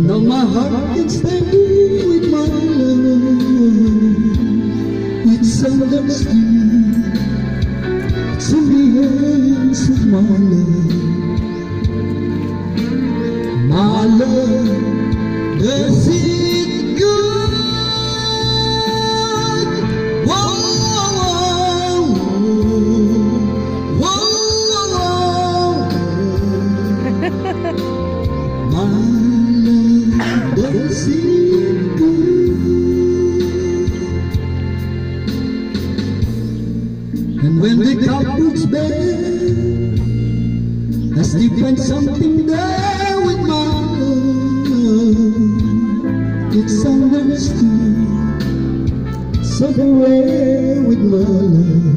now my heart can stay with my love. It's understood, it's in the hands of my love. My love, does it good? Whoa, whoa, whoa, whoa. My love, does it good? And when the couple's bed, I still find something there with my love. It's understood, somewhere with my love.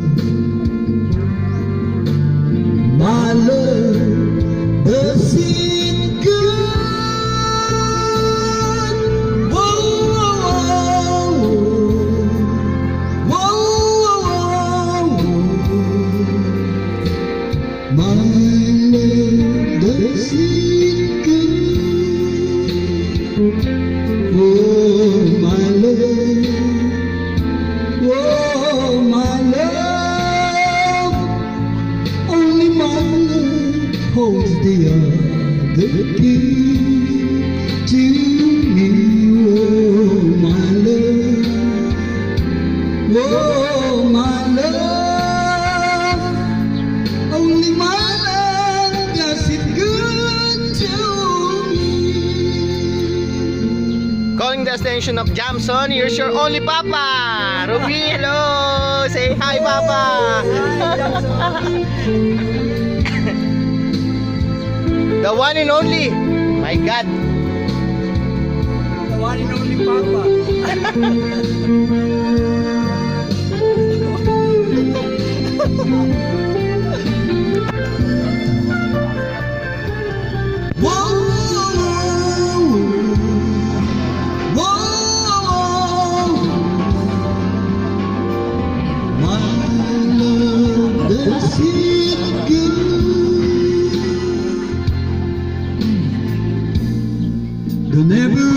My love, does it good? Whoa, whoa, whoa, whoa, whoa. My love, does it good? Oh, my love, oh, my love, only my love holds the other key to me. Oh, my love, oh, my love, only my love does it good to me. Calling the destination of Jamson, here's your only Papa! Ruby, hello! Say hi, Papa! The one and only! My God! The one and only Papa. Whoa, whoa, my love, does it good? Don't ever